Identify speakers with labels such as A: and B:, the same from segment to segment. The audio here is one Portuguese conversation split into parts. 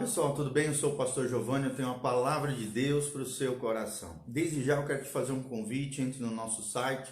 A: Pessoal, tudo bem? Eu sou o pastor Giovanni, eu tenho uma palavra de Deus para o seu coração. Desde já eu quero te fazer um convite, entre no nosso site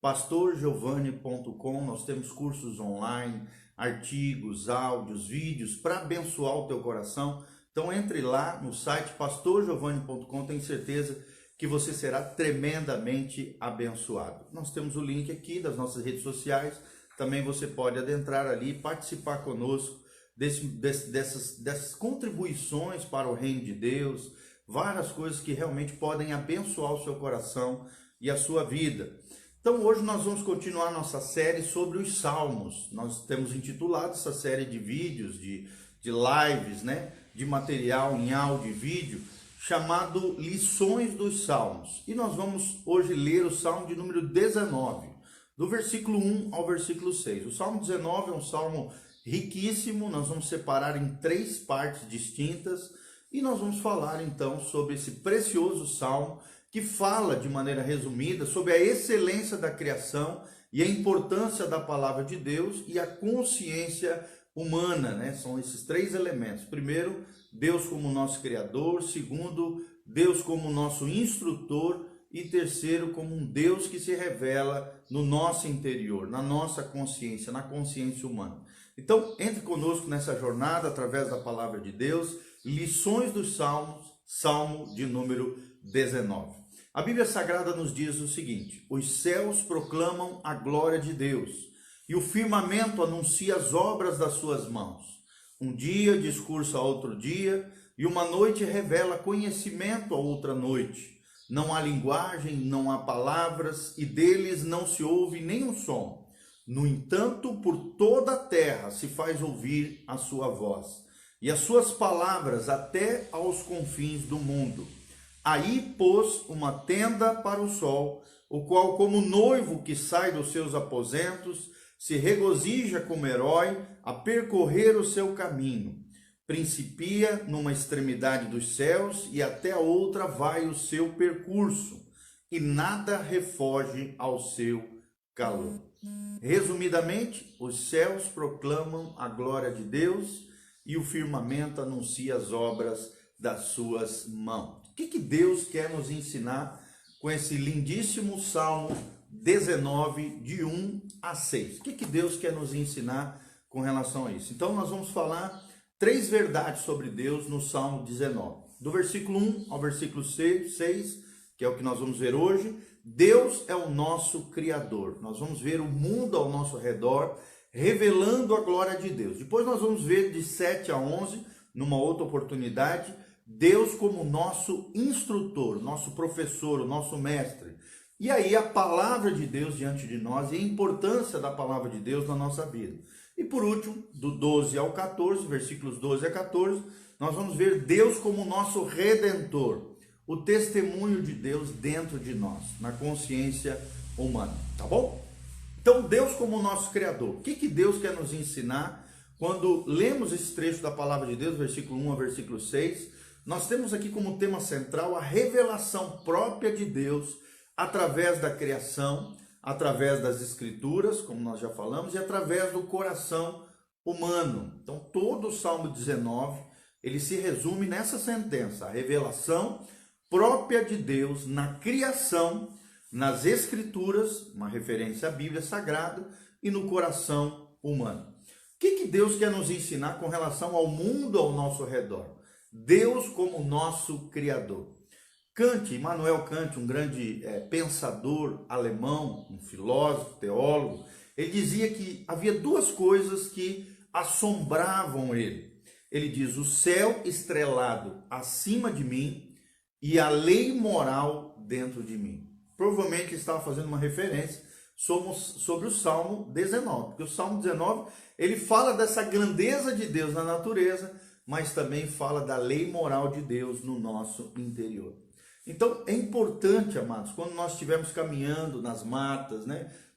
A: pastorgiovanni.com. Nós temos cursos online, artigos, áudios, vídeos para abençoar o teu coração. Então entre lá no site pastorgiovanni.com, tenho certeza que você será tremendamente abençoado. Nós temos o link aqui das nossas redes sociais, também você pode adentrar ali e participar conosco dessas contribuições para o reino de Deus, várias coisas que realmente podem abençoar o seu coração e a sua vida. Então hoje nós vamos continuar nossa série sobre os Salmos. Nós temos intitulado essa série de vídeos, de lives, de material em áudio e vídeo, chamado Lições dos Salmos. E nós vamos hoje ler o Salmo de número 19, do versículo 1 ao versículo 6. O Salmo 19 é um salmo riquíssimo, nós vamos separar em 3 partes distintas e nós vamos falar então sobre esse precioso salmo que fala de maneira resumida sobre a excelência da criação e a importância da palavra de Deus e a consciência humana, São esses 3 elementos. Primeiro, Deus como nosso criador. Segundo, Deus como nosso instrutor. E terceiro, como um Deus que se revela no nosso interior, na nossa consciência, na consciência humana. Então, entre conosco nessa jornada, através da palavra de Deus, Lições dos Salmos, Salmo de número 19. A Bíblia Sagrada nos diz o seguinte: os céus proclamam a glória de Deus, e o firmamento anuncia as obras das suas mãos. Um dia discursa a outro dia, e uma noite revela conhecimento a outra noite. Não há linguagem, não há palavras, e deles não se ouve nenhum som. No entanto, por toda a terra se faz ouvir a sua voz, e as suas palavras até aos confins do mundo. Aí pôs uma tenda para o sol, o qual, como noivo que sai dos seus aposentos, se regozija como herói a percorrer o seu caminho. Principia numa extremidade dos céus e até a outra vai o seu percurso, e nada refoge ao seu calor. Resumidamente, os céus proclamam a glória de Deus e o firmamento anuncia as obras das suas mãos. O que Deus quer nos ensinar com esse lindíssimo Salmo 19, de 1 a 6? O que Deus quer nos ensinar com relação a isso? Então nós vamos falar 3 verdades sobre Deus no Salmo 19. Do versículo 1 ao versículo 6, que é o que nós vamos ver hoje, Deus é o nosso Criador. Nós vamos ver o mundo ao nosso redor, revelando a glória de Deus. Depois nós vamos ver de 7 a 11, numa outra oportunidade, Deus como nosso instrutor, nosso professor, o nosso mestre. E aí a palavra de Deus diante de nós e a importância da palavra de Deus na nossa vida. E por último, do 12 ao 14, versículos 12 a 14, nós vamos ver Deus como nosso Redentor, o testemunho de Deus dentro de nós, na consciência humana, tá bom? Então, Deus como nosso Criador. O que Deus quer nos ensinar quando lemos esse trecho da palavra de Deus, versículo 1 ao versículo 6? Nós temos aqui como tema central a revelação própria de Deus através da criação, através das escrituras, como nós já falamos, e através do coração humano. Então, todo o Salmo 19, ele se resume nessa sentença: a revelação própria de Deus na criação, nas escrituras, uma referência à Bíblia Sagrada, e no coração humano. O que Deus quer nos ensinar com relação ao mundo ao nosso redor? Deus como nosso Criador. Immanuel Kant, um grande pensador alemão, um filósofo, teólogo, ele dizia que havia 2 coisas que assombravam ele. Ele diz: o céu estrelado acima de mim e a lei moral dentro de mim. Provavelmente ele estava fazendo uma referência sobre o Salmo 19, porque o Salmo 19 ele fala dessa grandeza de Deus na natureza, mas também fala da lei moral de Deus no nosso interior. Então é importante, amados, quando nós estivermos caminhando nas matas,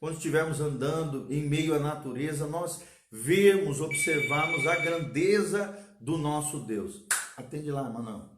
A: quando estivermos andando em meio à natureza, nós vermos, observarmos a grandeza do nosso Deus. Atende lá, Manuel.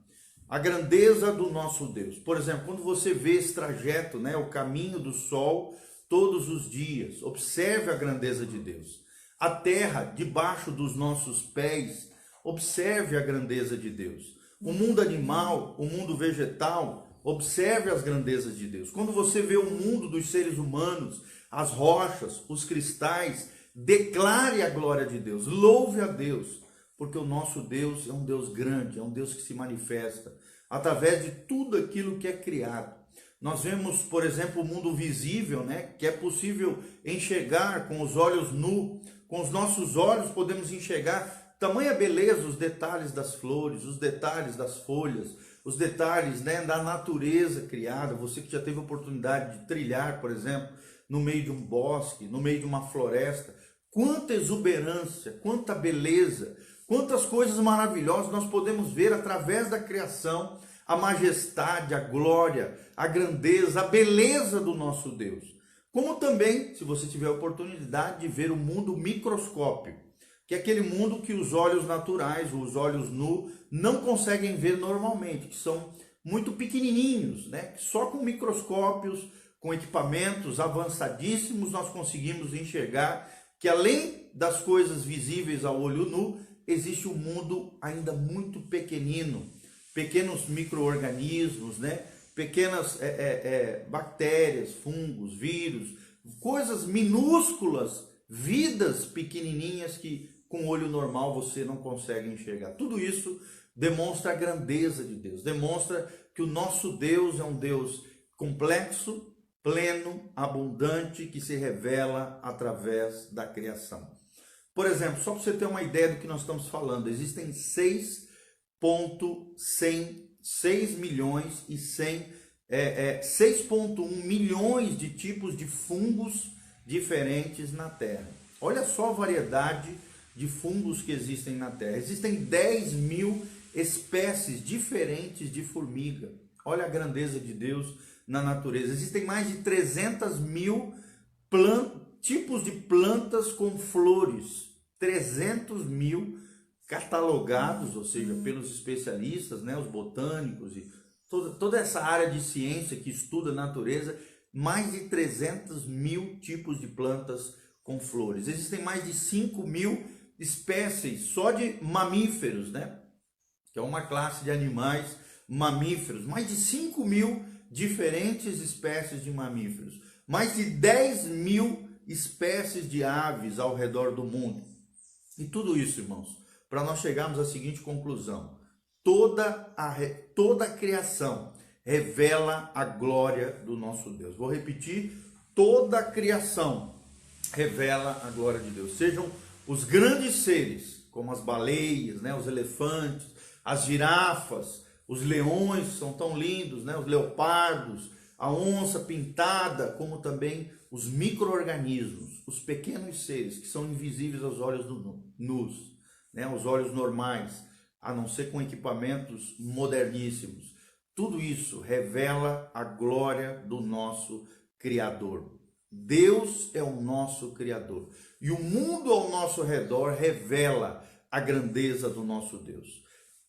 A: A grandeza do nosso Deus. Por exemplo, quando você vê esse trajeto, o caminho do sol todos os dias, observe a grandeza de Deus. A terra debaixo dos nossos pés, observe a grandeza de Deus. O mundo animal, o mundo vegetal, observe as grandezas de Deus. Quando você vê o mundo dos seres humanos, as rochas, os cristais, declare a glória de Deus, louve a Deus, porque o nosso Deus é um Deus grande, é um Deus que se manifesta através de tudo aquilo que é criado. Nós vemos, por exemplo, o mundo visível, né, que é possível enxergar com os olhos nus, com os nossos olhos podemos enxergar tamanha beleza, os detalhes das flores, os detalhes das folhas, os detalhes, né, da natureza criada. Você que já teve a oportunidade de trilhar, por exemplo, no meio de um bosque, no meio de uma floresta, quanta exuberância, quanta beleza, quantas coisas maravilhosas nós podemos ver através da criação, a majestade, a glória, a grandeza, a beleza do nosso Deus. Como também, se você tiver a oportunidade de ver o mundo microscópico, que é aquele mundo que os olhos naturais, os olhos nus, não conseguem ver normalmente, que são muito pequenininhos, né? Só com microscópios, com equipamentos avançadíssimos, nós conseguimos enxergar que além das coisas visíveis ao olho nu, existe um mundo ainda muito pequenino, pequenos micro-organismos, né? Pequenas bactérias, fungos, vírus, coisas minúsculas, vidas pequenininhas que com o olho normal você não consegue enxergar. Tudo isso demonstra a grandeza de Deus, demonstra que o nosso Deus é um Deus complexo, pleno, abundante, que se revela através da criação. Por exemplo, só para você ter uma ideia do que nós estamos falando, existem 6 milhões e 6,1 milhões de tipos de fungos diferentes na Terra. Olha só a variedade de fungos que existem na Terra. Existem 10 mil espécies diferentes de formiga. Olha a grandeza de Deus na natureza. Existem mais de 300 mil tipos de plantas com flores. 300 mil catalogados, ou seja, pelos especialistas, né, os botânicos e toda essa área de ciência que estuda a natureza, mais de 300 mil tipos de plantas com flores. Existem mais de 5 mil espécies só de mamíferos, né, que é uma classe de animais mamíferos. Mais de 5 mil diferentes espécies de mamíferos. Mais de 10 mil espécies de aves ao redor do mundo. E tudo isso, irmãos, para nós chegarmos à seguinte conclusão: toda a criação revela a glória do nosso Deus. Vou repetir: toda a criação revela a glória de Deus. Sejam os grandes seres, como as baleias, né, os elefantes, as girafas, os leões, são tão lindos, né, os leopardos, a onça pintada, como também os micro-organismos, os pequenos seres que são invisíveis aos olhos nus, né, os olhos normais, a não ser com equipamentos moderníssimos. Tudo isso revela a glória do nosso Criador. Deus é o nosso Criador. E o mundo ao nosso redor revela a grandeza do nosso Deus.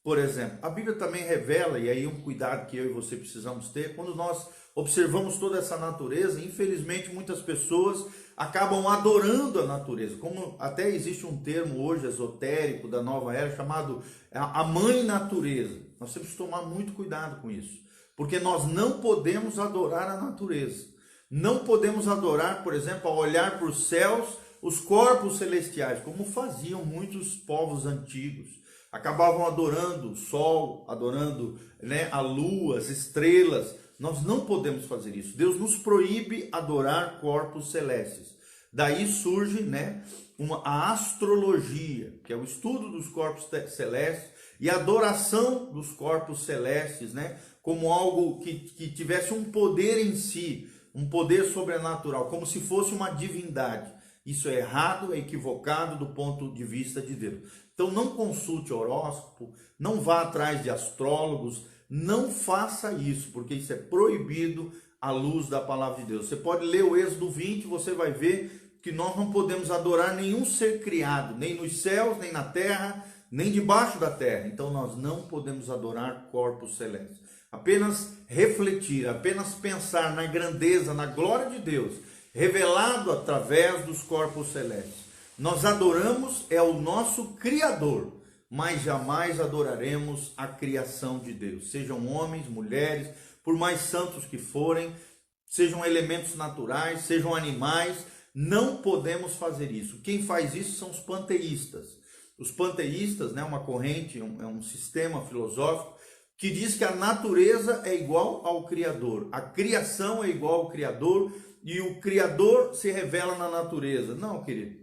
A: Por exemplo, a Bíblia também revela, e aí um cuidado que eu e você precisamos ter, quando nós observamos toda essa natureza, infelizmente muitas pessoas acabam adorando a natureza, como até existe um termo hoje esotérico da nova era chamado a mãe natureza. Nós temos que tomar muito cuidado com isso, porque nós não podemos adorar a natureza, não podemos adorar, por exemplo, ao olhar para os céus, os corpos celestiais, como faziam muitos povos antigos. Acabavam adorando o sol, adorando, né, a lua, as estrelas. Nós não podemos fazer isso. Deus nos proíbe adorar corpos celestes. Daí surge, né, a astrologia, que é o estudo dos corpos celestes e a adoração dos corpos celestes, né, como algo que tivesse um poder em si, um poder sobrenatural, como se fosse uma divindade. Isso é errado, é equivocado do ponto de vista de Deus. Então não consulte horóscopo, não vá atrás de astrólogos, não faça isso, porque isso é proibido à luz da palavra de Deus. Você pode ler o Êxodo 20, você vai ver que nós não podemos adorar nenhum ser criado, nem nos céus, nem na terra, nem debaixo da terra. Então nós não podemos adorar corpos celestes. Apenas refletir, apenas pensar na grandeza, na glória de Deus, revelado através dos corpos celestes. Nós adoramos o nosso Criador. mas jamais adoraremos a criação de Deus. Sejam homens, mulheres, por mais santos que forem, sejam elementos naturais, sejam animais, não podemos fazer isso. Quem faz isso são os panteístas. Os panteístas, né, uma corrente, é um sistema filosófico que diz que a natureza é igual ao Criador, a criação é igual ao Criador e o Criador se revela na natureza. Não, querido,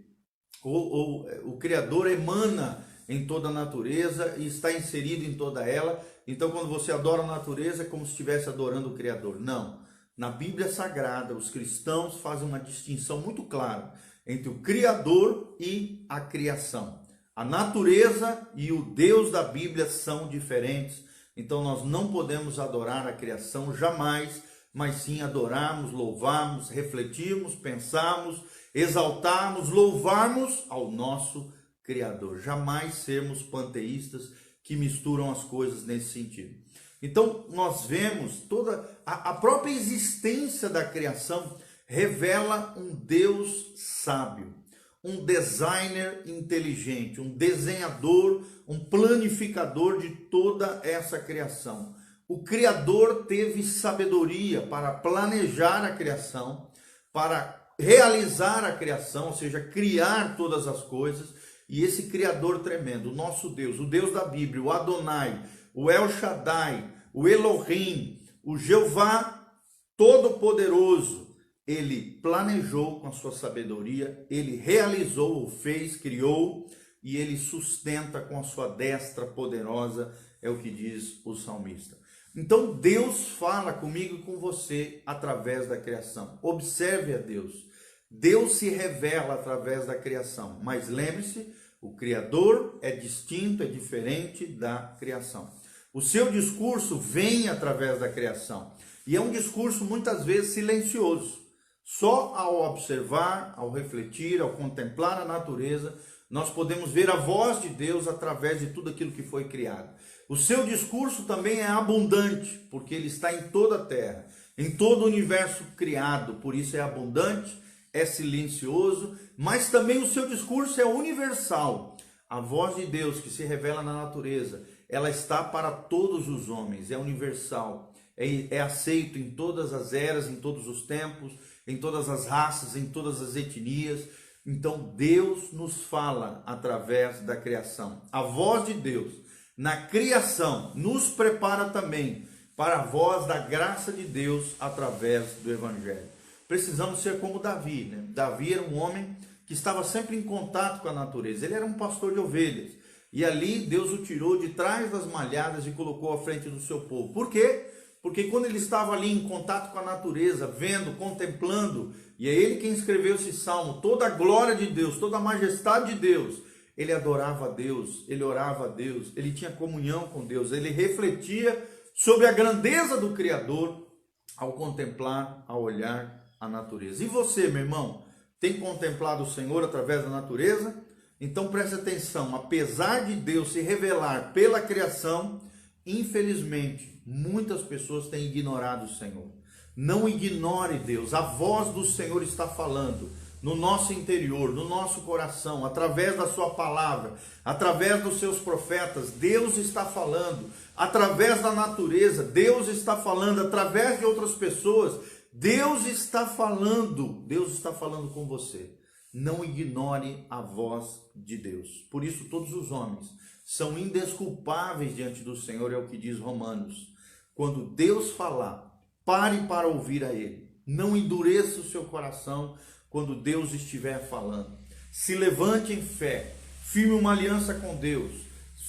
A: o Criador emana em toda a natureza e está inserido em toda ela. Então, quando você adora a natureza, é como se estivesse adorando o Criador. Não. Na Bíblia Sagrada, os cristãos fazem uma distinção muito clara entre o Criador e a criação. A natureza e o Deus da Bíblia são diferentes. Então, nós não podemos adorar a criação jamais, mas sim adorarmos, louvarmos, refletirmos, pensarmos, exaltarmos, louvarmos ao nosso Criador. Jamais sermos panteístas que misturam as coisas nesse sentido. Então, nós vemos toda a própria existência da criação revela um Deus sábio, um designer inteligente, um desenhador, um planificador de toda essa criação. O Criador teve sabedoria para planejar a criação, para realizar a criação, ou seja, criar todas as coisas. E esse Criador tremendo, o nosso Deus, o Deus da Bíblia, o Adonai, o El Shaddai, o Elohim, o Jeová Todo-Poderoso, ele planejou com a sua sabedoria, ele realizou, fez, criou e ele sustenta com a sua destra poderosa, é o que diz o salmista. Então Deus fala comigo e com você através da criação. Observe a Deus. Deus se revela através da criação, mas lembre-se, o Criador é distinto, é diferente da criação. O seu discurso vem através da criação e é um discurso muitas vezes silencioso. Só ao observar, ao refletir, ao contemplar a natureza, nós podemos ver a voz de Deus através de tudo aquilo que foi criado. O seu discurso também é abundante, porque ele está em toda a terra, em todo o universo criado, por isso é abundante, é silencioso, mas também o seu discurso é universal. A voz de Deus que se revela na natureza, ela está para todos os homens, é universal, é aceito em todas as eras, em todos os tempos, em todas as raças, em todas as etnias. Então Deus nos fala através da criação. A voz de Deus na criação nos prepara também para a voz da graça de Deus através do Evangelho. Precisamos ser como Davi, né? Davi era um homem que estava sempre em contato com a natureza. Ele era um pastor de ovelhas. E ali Deus o tirou de trás das malhadas e colocou à frente do seu povo. Por quê? Porque quando ele estava ali em contato com a natureza, vendo, contemplando, e é ele quem escreveu esse salmo, toda a glória de Deus, toda a majestade de Deus, ele adorava a Deus, ele orava a Deus, ele tinha comunhão com Deus, ele refletia sobre a grandeza do Criador ao contemplar, ao olhar a natureza. E você, meu irmão, tem contemplado o Senhor através da natureza? Então preste atenção, apesar de Deus se revelar pela criação, infelizmente, muitas pessoas têm ignorado o Senhor. Não ignore Deus, a voz do Senhor está falando no nosso interior, no nosso coração, através da sua palavra, através dos seus profetas. Deus está falando, através da natureza, Deus está falando, através de outras pessoas, Deus está falando com você. Não ignore a voz de Deus. Por isso todos os homens são indesculpáveis diante do Senhor, é o que diz Romanos. Quando Deus falar, pare para ouvir a Ele. Não endureça o seu coração quando Deus estiver falando. Se levante em fé, firme uma aliança com Deus,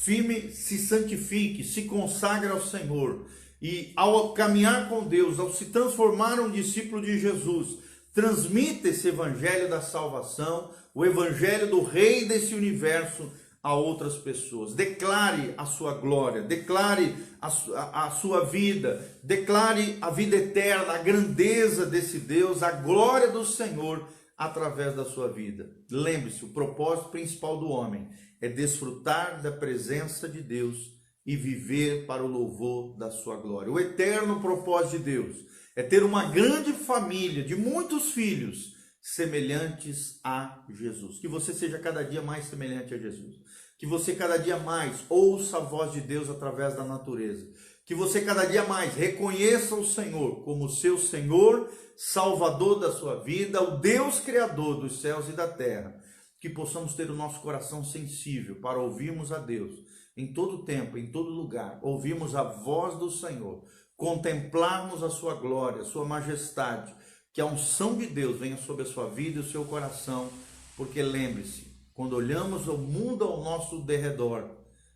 A: firme, se santifique, se consagre ao Senhor. E ao caminhar com Deus, ao se transformar um discípulo de Jesus, transmita esse evangelho da salvação, o evangelho do Rei desse universo a outras pessoas. Declare a sua glória, declare a sua vida, declare a vida eterna, a grandeza desse Deus, a glória do Senhor através da sua vida. Lembre-se, o propósito principal do homem é desfrutar da presença de Deus e viver para o louvor da sua glória. O eterno propósito de Deus é ter uma grande família de muitos filhos semelhantes a Jesus. Que você seja cada dia mais semelhante a Jesus. Que você cada dia mais ouça a voz de Deus através da natureza. Que você cada dia mais reconheça o Senhor como seu Senhor, Salvador da sua vida, o Deus Criador dos céus e da terra. Que possamos ter o nosso coração sensível para ouvirmos a Deus em todo tempo, em todo lugar. Ouvirmos a voz do Senhor, contemplarmos a sua glória, a sua majestade. Que a unção de Deus venha sobre a sua vida e o seu coração, porque lembre-se, quando olhamos o mundo ao nosso derredor,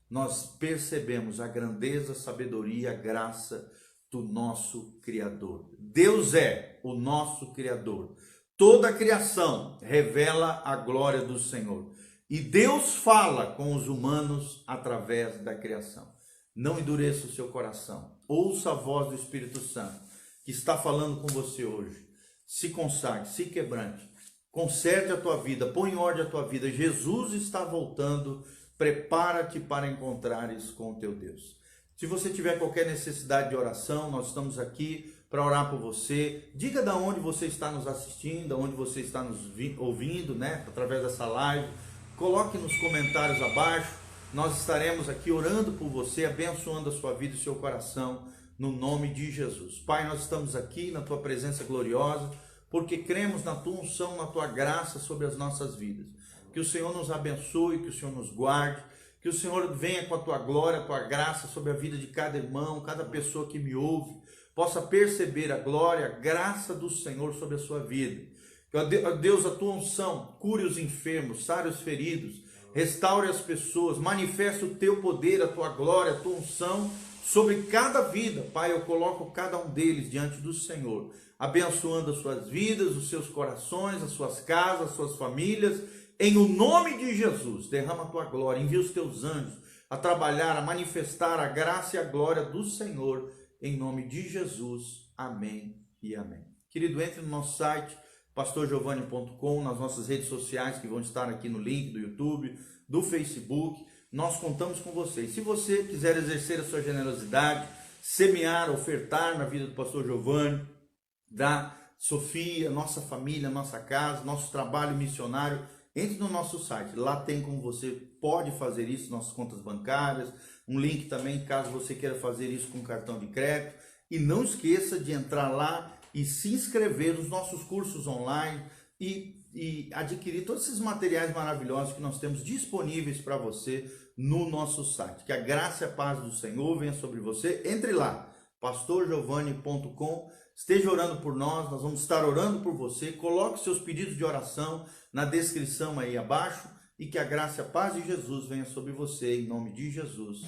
A: nós percebemos a grandeza, a sabedoria, a graça do nosso Criador. Deus é o nosso Criador. Toda a criação revela a glória do Senhor. E Deus fala com os humanos através da criação. Não endureça o seu coração. Ouça a voz do Espírito Santo que está falando com você hoje. Se consagre, se quebrante. Conserte a tua vida, põe em ordem a tua vida. Jesus está voltando. Prepara-te para encontrares com o teu Deus. Se você tiver qualquer necessidade de oração, nós estamos aqui para orar por você. Diga de onde você está nos assistindo, de onde você está nos ouvindo, né? Através dessa live. Coloque nos comentários abaixo. Nós estaremos aqui orando por você, abençoando a sua vida e o seu coração, no nome de Jesus. Pai, nós estamos aqui na tua presença gloriosa, porque cremos na tua unção, na tua graça sobre as nossas vidas. Que o Senhor nos abençoe, que o Senhor nos guarde, que o Senhor venha com a tua glória, a tua graça sobre a vida de cada irmão, cada pessoa que me ouve, possa perceber a glória, a graça do Senhor sobre a sua vida. Que, ó Deus, a tua unção cure os enfermos, sare os feridos, restaure as pessoas, manifeste o teu poder, a tua glória, a tua unção sobre cada vida. Pai, eu coloco cada um deles diante do Senhor, abençoando as suas vidas, os seus corações, as suas casas, as suas famílias. Em o nome de Jesus, derrama a tua glória, envia os teus anjos a trabalhar, a manifestar a graça e a glória do Senhor, em nome de Jesus. Amém e amém. Querido, entre no nosso site, pastorgiovanni.com, nas nossas redes sociais, que vão estar aqui no link do YouTube, do Facebook. Nós contamos com você. Se você quiser exercer a sua generosidade, semear, ofertar na vida do pastor Giovanni, da Sofia, nossa família, nossa casa, nosso trabalho missionário, entre no nosso site, lá tem como você pode fazer isso, nossas contas bancárias, um link também caso você queira fazer isso com cartão de crédito. E não esqueça de entrar lá e se inscrever nos nossos cursos online e adquirir todos esses materiais maravilhosos que nós temos disponíveis para você no nosso site. Que a graça e a paz do Senhor venha sobre você. Entre lá, pastorgiovanni.com. Esteja orando por nós, nós vamos estar orando por você. Coloque seus pedidos de oração na descrição aí abaixo e que a graça e a paz de Jesus venha sobre você, em nome de Jesus.